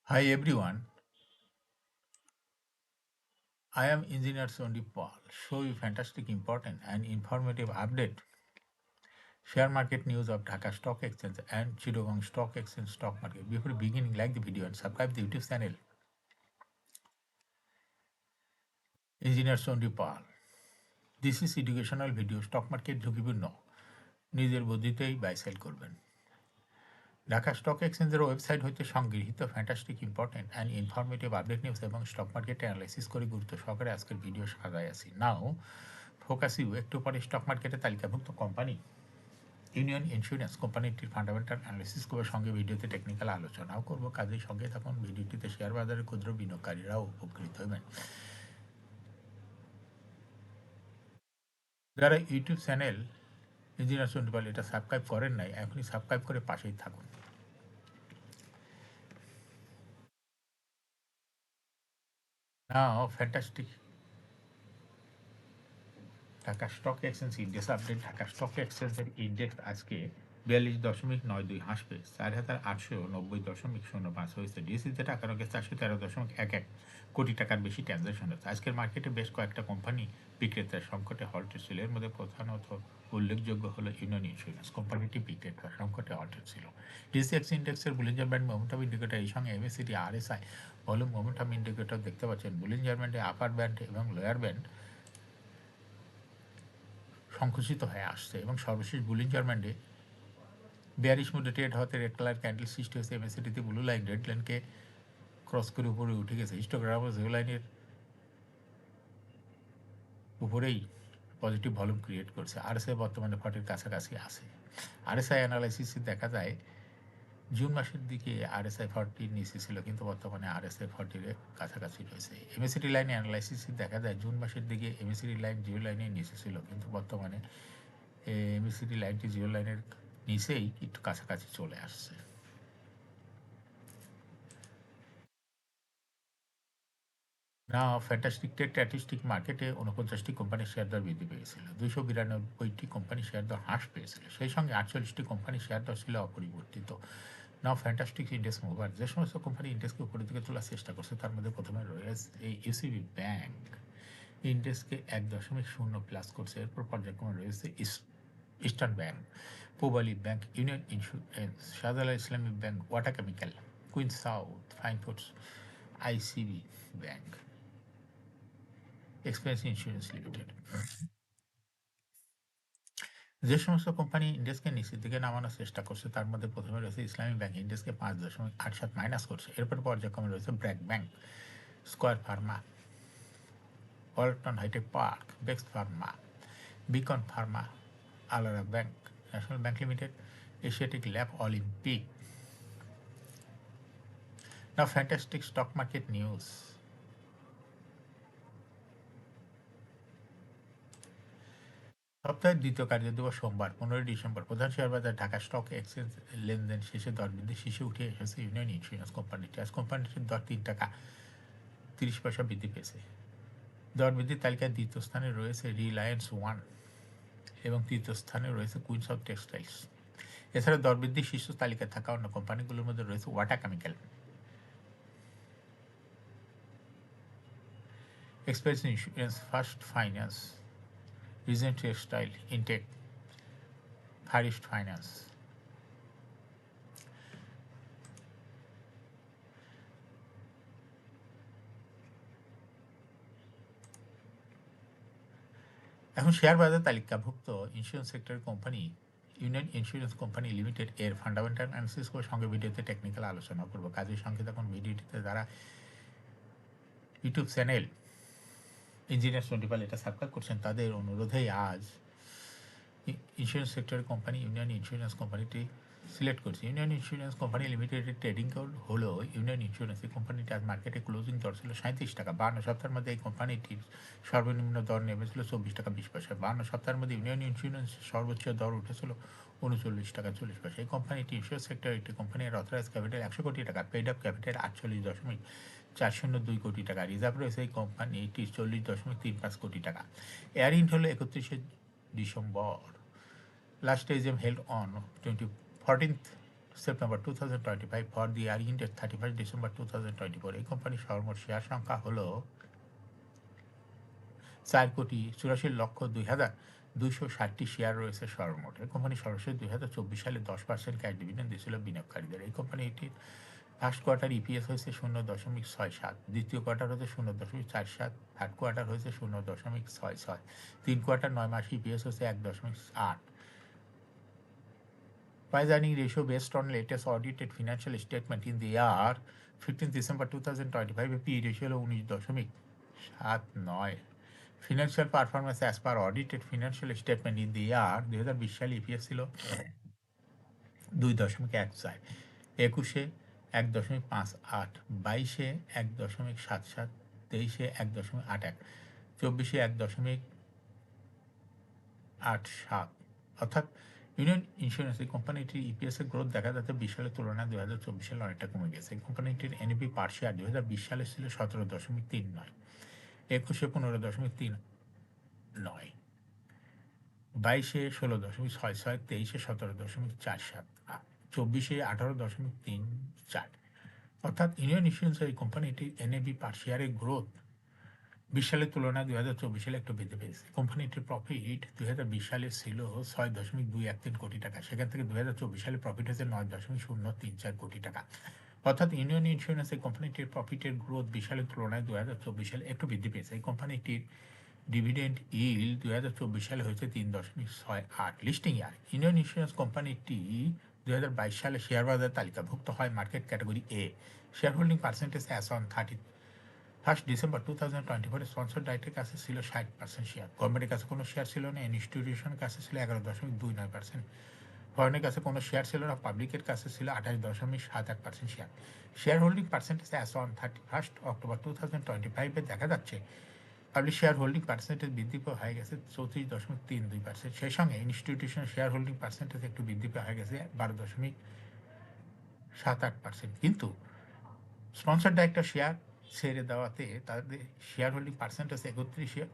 Hi everyone, I am Engineer Sondi Paul. Show you fantastic, important and informative update. Share market news of Dhaka Stock Exchange and Chittagong Stock Exchange stock market. Before beginning, like the video and subscribe the YouTube channel. Engineer Sondi Paul. This is educational video. Stock market ঝুঁকিপূর্ণ নিজের বুদ্ধিতেই buy sell করবেন। Dhaka stock এক্সচেঞ্জের website হইতে সংগৃহীত fantastic important and informative update news এবং stock market analysis করে গুরুত্ব সহকারে আজকের ভিডিও সাজায় আছি। নাও ফোকাস ইউ একটু পরে স্টক মার্কেটে তালিকাভুক্ত কোম্পানি ইউনিয়ন ইন্স্যুরেন্স কোম্পানিটির ফান্ডামেন্টাল অ্যানালিসিস করার সঙ্গে ভিডিওতে টেকনিক্যাল আলোচনাও করব। কাজেই সঙ্গে থাকুন। ভিডিওটিতে শেয়ার বাজারের ক্ষুদ্র বিনিয়োগকারীরাও উপকৃত হবেন। যারা ইউটিউব চ্যানেল ইঞ্জিনিয়ার সন্ডিপাল এটা সাবস্ক্রাইব করেন নাই, এখনই সাবস্ক্রাইব করে পাশেই থাকুন। Now fantastic Dhaka stock exchange index update. Dhaka stock এক্সচেঞ্জের ইন্ডেক্স আজকে 42.92 হ্রাস পেয়ে 4,890.05 হয়েছে। ডিএসসিতে টাকার অঙ্কে 413.11 কোটি টাকার বেশি ট্রানজাকশন হচ্ছে। আজকের মার্কেটে বেশ কয়েকটা কোম্পানি বিক্রেতার সংকটে হল্টেড ছিল। এর মধ্যে প্রধানত উল্লেখযোগ্য হলো ইউনিয়ন ইন্স্যুরেন্স কোম্পানিটি বিক্রেতার সংকটে হল্টেড ছিল। ডিএসসি ইন্ডেক্সের বুলিঞ্জার ব্যান্ড মোমেন্টাম ইন্ডিকেটর এই সঙ্গে MACD RSI volume momentum indicator দেখতে পাচ্ছেন। বুলিঞ্জার ব্যান্ডে আপার ব্যান্ড এবং লোয়ার ব্যান্ড সংকুচিত হয়ে আসছে এবং সর্বশেষ বুলিঞ্জার ব্যান্ডে বেয়ারিশ মুডে ট্রেড হওয়াতে রেড কালার ক্যান্ডেল সৃষ্টি হয়েছে। এমএসিডিতে ব্লু লাইন রেড লাইনকে ক্রস করে উপরে উঠে গেছে। হিস্টোগ্রাফ জিরো লাইনের উপরেই পজিটিভ ভলিউম ক্রিয়েট করছে। আরএসআই বর্তমানে 40 কাছাকাছি আছে। আরএসআই অ্যানালাইসিসে দেখা যায় জুন মাসের দিকে আরএসআই 40 নিচে ছিল, কিন্তু বর্তমানে আরএসআই 40 এর কাছাকাছি রয়েছে। এমএসিডি লাইনে অ্যানালাইসিসে দেখা যায় জুন মাসের দিকে এমএসিডি লাইন জিরো লাইনের নিচে ছিল, কিন্তু বর্তমানে এমএসিডি লাইনটি জিরো লাইনের নিচেই একটু কাছাকাছি চলে আসছে। না ফ্যান্টাস্টিক স্ট্যাটিস্টিক মার্কেটে 49টি কোম্পানির শেয়ার দর বৃদ্ধি পেয়েছিল। 292টি কোম্পানির শেয়ার দর হ্রাস পেয়েছিল। সেই সঙ্গে 48টি কোম্পানির শেয়ার দর ছিল অপরিবর্তিত। নাও ফ্যান্টাস্টিক ইন্ডেক্স মুভার যে সমস্ত কোম্পানি ইন্ডেক্সকে উপরের দিকে তোলার চেষ্টা করছে তার মধ্যে প্রথমে রয়েছে এই ইউসিবি ব্যাংক। ইন্ডেক্সকে 1.0 প্লাস করছে। এরপর পর্যায়ক্রমে রয়েছে Eastern Bank, Pubali Bank, Union Insurance, Shahjalal Islami Bank, Water Chemical, Queen South, Fine Foods, ICB Bank, Express Insurance Limited. যে সমস্ত কোম্পানি ইন্ডেক্সকে নিচের দিকে নামানোর চেষ্টা করছে তার মধ্যে প্রথমে রয়েছে ইসলামী ব্যাংক। ইন্ডেক্সকে 5.87 মাইনাস করছে। এরপর পর্যায়ক্রমে রয়েছে BRAC Bank, Square Pharma, Walton Hitech Park, Bex Pharma, Beacon Pharma, আলারা Bank, National Bank Limited, Asiatic Lab, Olympic. Now fantastic stock market news. সপ্তাহের দ্বিতীয় কার্যদিবস সোমবার 15 ডিসেম্বর প্রধান শেয়ার বাজার ঢাকা স্টক এক্সচেঞ্জ লেনদেন শেষে দরবৃদ্ধি শীর্ষে উঠে এসেছে ইউনিয়ন ইন্স্যুরেন্স কোম্পানিটি। আজ কোম্পানিটির দর 3 টাকা 30 পয়সা বৃদ্ধি পেয়েছে। দরবৃদ্ধির তালিকায় দ্বিতীয় স্থানে রয়েছে রিলায়েন্স ওয়ান এবং তৃতীয় স্থানে রয়েছে কুইন সাউথ টেক্সটাইলস। এছাড়া দরবৃদ্ধির শীর্ষ তালিকায় থাকা অন্য কোম্পানিগুলোর মধ্যে রয়েছে water chemical, express insurance, first finance, regent textile, intech, far east finance. এখন শেয়ার বাজার তালিকাভুক্ত ইন্স্যুরেন্স সেক্টরের company union insurance company limited এর ফান্ডামেন্টাল অ্যানালিসিস করে সঙ্গে ভিডিওতে টেকনিক্যাল আলোচনা করবো। কাজের সঙ্গে তখন ভিডিওটিতে যারা ইউটিউব চ্যানেল ইঞ্জিনিয়ার সন্ডিপাল এটা সাবস্ক্রাইব করছেন তাদের অনুরোধেই আজ ইন্স্যুরেন্স সেক্টরের কোম্পানি ইউনিয়ন ইন্স্যুরেন্স কোম্পানিটি সিলেক্ট করছি। ইউনিয়ন ইন্স্যুরেন্স কোম্পানি লিমিটেডের ট্রেডিং কোড হলো ইউনিয়ন ইন্স্যুরেন্স। এই কোম্পানিটি আজ মার্কেটে ক্লোজিং দর ছিল 37 টাকা। 52 সপ্তাহের মধ্যে এই কোম্পানিটির সর্বনিম্ন দর নেমেছিল 24 টাকা 20 পয়সা। 52 সপ্তাহের মধ্যে ইউনিয়ন ইন্স্যুরেন্স সর্বোচ্চ দর উঠেছিল 39 টাকা 40 পয়সা। এই কোম্পানিটি ইন্স্যুরেন্স সেক্টর একটি কোম্পানির অথরাইজ ক্যাপিটাল 100 কোটি টাকা, পেড আপ ক্যাপিটাল 48.402 কোটি টাকা, রিজার্ভ রয়েছে এই কোম্পানিটির 40.35 কোটি টাকা। এয়ার ইন্ট হলো 31 December. Last AGM held on 14th September 2025 for the year ended 31st December 2024 এই কোম্পানির সর্বমোট শেয়ার সংখ্যা হলো 4,84,02,260টি শেয়ার রয়েছে সর্বমোট। এই কোম্পানি সরাসরি 2024 সালে 10% ক্যাশ ডিভিডেন্ড দিয়েছিল বিনিয়োগকারীদের। এই কোম্পানিটির ফার্স্ট কোয়ার্টার ইপিএস হয়েছে 0.67, দ্বিতীয় কোয়ার্টার হচ্ছে 0.47, থার্ড কোয়ার্টার হয়েছে 0.66, 3 কোয়ার্টার 9 মাস ইপিএস হচ্ছে 1.8। Price earning ratio based on latest audited financial statement in the year 15 December 2025 A P ratio হলো 19.79। Financial performance as per audited financial statement in the year 2020 সালে EPS ছিল 2.14, 21-এ 1.58, 22-এ 1.77, 23-এ 1.81, 24-এ 1.87। অর্থাৎ union insurance এই কোম্পানিটির EPS এর growth দেখা যাচ্ছে 20 সালের তুলনায় 2024 সালে অনেকটা কমে গেছে। এই কোম্পানিটির এনএপি পার শেয়ার 2020 সালে ছিল 17.39, 21-এ 15.39, 22-এ 16.66, 23-এ 17.47, 24-এ 18.34। অর্থাৎ ইউনিয়ন ইন্স্যুরেন্সের এই কোম্পানিটির এনএবি পার শেয়ারের গ্রোথ 20 সালের তুলনায় 2024 সালে একটু বৃদ্ধি পেয়েছে। কোম্পানিটির প্রফিট 2020 সালে ছিল 6.213 কোটি টাকা, সেখান থেকে 2024 সালে প্রফিট হয়েছে 9.034 কোটি টাকা। অর্থাৎ ইউনিয়ন ইন্স্যুরেন্স এই কোম্পানিটির প্রফিটের গ্রোথ 20 সালের তুলনায় 2024 সালে একটু বৃদ্ধি পেয়েছে। এই কোম্পানিটির ডিভিডেন্ড ইল্ড 2024 সালে হয়েছে 3.68। লিস্টিং ইয়ার ইউনিয়ন ইন্স্যুরেন্স কোম্পানিটি 2022 সালে শেয়ার বাজারে তালিকাভুক্ত হয় market category A. Share holding percentage as on 31 December 2024 sponsor ডাইরেক্টের কাছে ছিল 60% শেয়ার, গভর্নমেন্টের কাছে কোনো শেয়ার ছিল না, ইনস্টিটিউশনের কাছে ছিল 11.29%, ফরেনের কাছে কোনো শেয়ার ছিল না, পাবলিকের কাছে ছিল 28.71% share. Share holding percentage as on 31 October 2025 দেখা যাচ্ছে পাবলিক শেয়ার হোল্ডিং পার্সেন্টেজ বৃদ্ধি হয়ে গেছে 34.32%, সেই সঙ্গে ইনস্টিটিউশনাল শেয়ার হোল্ডিং পার্সেন্টেজ একটু বৃদ্ধি হয়ে গেছে 12.78%। কিন্তু স্পন্সর ডাইরেক্টর শেয়ার ছেড়ে দেওয়াতে তাদের শেয়ার হোল্ডিং পার্সেন্টেজ 31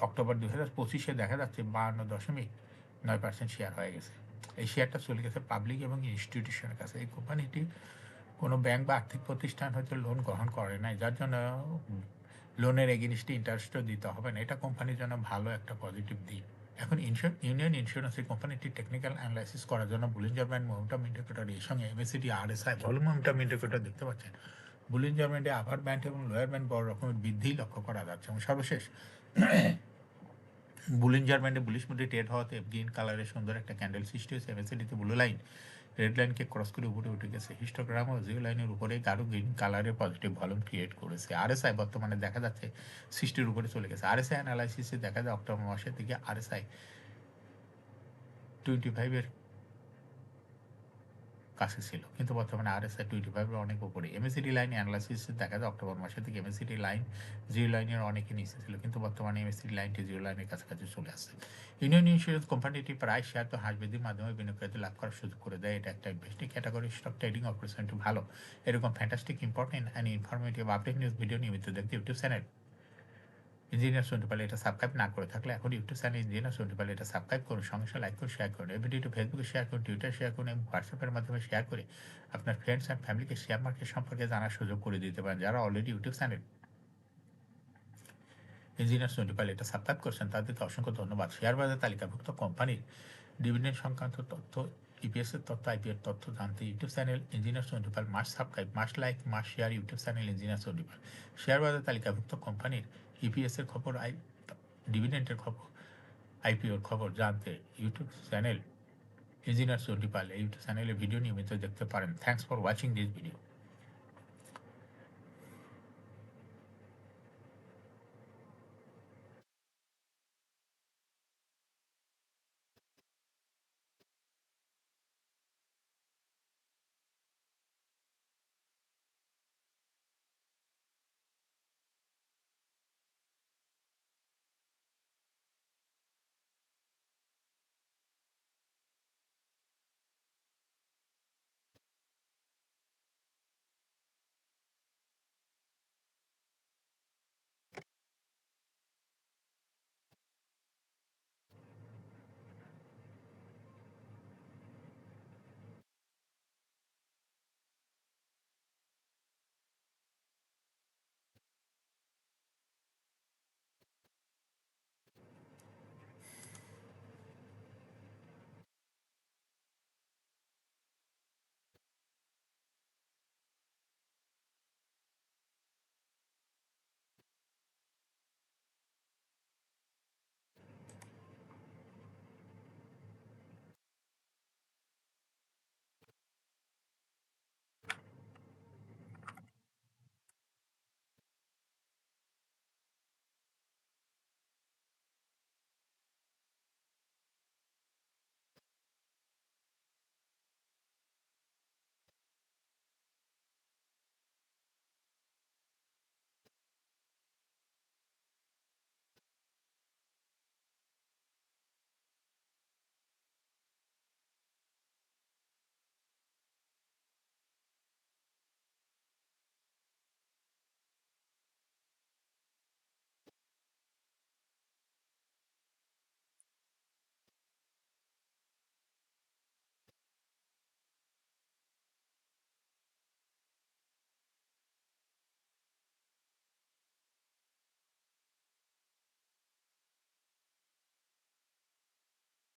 অক্টোবর 2025 দেখা যাচ্ছে 52.9% শেয়ার হয়ে গেছে। এই শেয়ারটা চলে গেছে পাবলিক এবং ইনস্টিটিউশনের কাছে। এই কোম্পানিটি কোনো ব্যাংক বা আর্থিক প্রতিষ্ঠান হয়তো লোন গ্রহণ করে নাই, যার জন্য লোনের এগেনিস্টে ইন্টারেস্টও দিতে হবে না। এটা কোম্পানির জন্য ভালো একটা পজিটিভ দিক। এখন ইউনিয়ন ইন্স্যুরেন্স এই কোম্পানিটির টেকনিক্যাল অ্যানালাইসিস করার জন্য বুলিঞ্জার ব্যান্ড মোমেন্টাম ইন্ডিকেটর এর সঙ্গে MACD RSI volume momentum indicator দেখতে পাচ্ছেন। বুলিঞ্জার ব্যান্ডে আপার ব্যান্ড এবং লোয়ার ব্যান্ড বড় রকমের বৃদ্ধি লক্ষ্য করা যাচ্ছে। এবং সর্বশেষ বুলিঞ্জার ব্যান্ডে বুলিশ মুডে ট্রেড হওয়াতে গ্রিন কালারের সুন্দর একটা ক্যান্ডেল সৃষ্টি হয়েছে। এমএসিডিতে ব্লু লাইন রেড লাইনকে ক্রস করে উপরে উঠে গেছে। হিস্টোগ্রাম ও জিরো লাইনের উপরে গাঢ় গ্রিন কালারের পজিটিভ ভলিউম ক্রিয়েট করেছে। আরএসআই বর্তমানে দেখা যাচ্ছে 60-র উপরে চলে গেছে। আরএসআই অ্যানালাইসিসে দেখা যায় অক্টোবর মাসের দিকে আরএসআই 25-এর কাছে ছিল, কিন্তু বর্তমানে আরএসআই 25-এর অনেক উপরে। এমএসিডি লাইন অ্যানালাইসিসে দেখা যায় অক্টোবর মাসের দিকে এমএসিডি লাইন জিরো লাইনের অনেক নিচে ছিল, কিন্তু বর্তমানে এমএসিডি লাইনটি জিরো লাইনের কাছাকাছি চলে আসছে। ইউনিয়ন ইন্স্যুরেন্স কোম্পানিটি প্রায় শেয়ার তো হ্রাস বৃদ্ধির মাধ্যমে বিনিয়োগকারীদের লাভ করার সুযোগ করে দেয়। এটা একটা ইনভেস্টিং ক্যাটাগরি। স্টক ট্রেডিং অপারেশনটি ভালো। এরকম fantastic important and informative update news video নিয়মিত দেখতে ইউটিউব চ্যানেল ইঞ্জিনিয়ার শুনতে পারলে এটা সাবস্ক্রাইব না করে থাকলে এখন ইউটিউব চ্যানেল ইঞ্জিনিয়ার শুনতে পারলে এটা সাবস্ক্রাইব করুন, সঙ্গে সঙ্গে লাইক করুন, শেয়ার করুন। এই ভিডিওটি ফেসবুকে শেয়ার করুন, টুইটারে শেয়ার করুন এবং হোয়াটসঅ্যাপের মাধ্যমে শেয়ার করে আপনার ফ্রেন্ডস অ্যান্ড ফ্যামিলিকে শেয়ার মার্কেট সম্পর্কে জানার সুযোগ করে দিতে পারেন। যারা অলরেডি ইউটিউব চ্যানেল ইঞ্জিনিয়ার শুনতে পারলে এটা সাবস্ক্রাইব করছেন তাদেরকে অসংখ্য ধন্যবাদ। শেয়ার বাজারে তালিকাভুক্ত কোম্পানির ডিভিডেন্ড সংক্রান্ত তথ্য, ইপিএসের তথ্য, আইপিএর তথ্য জানতে YouTube channel engineer twenty five must subscribe, must like, must share YouTube channel engineer twenty five. Share বাজারে তালিকাভুক্ত কোম্পানির ইপিএসের খবর, ডিভিডেন্টের খবর, আইপিওর খবর জানতে ইউটিউব চ্যানেল ইঞ্জিনিয়ার টোয়েন্টিফাইভ এই ইউটিউব চ্যানেলে ভিডিও নিয়মিত দেখতে পারেন। Thanks for watching this video.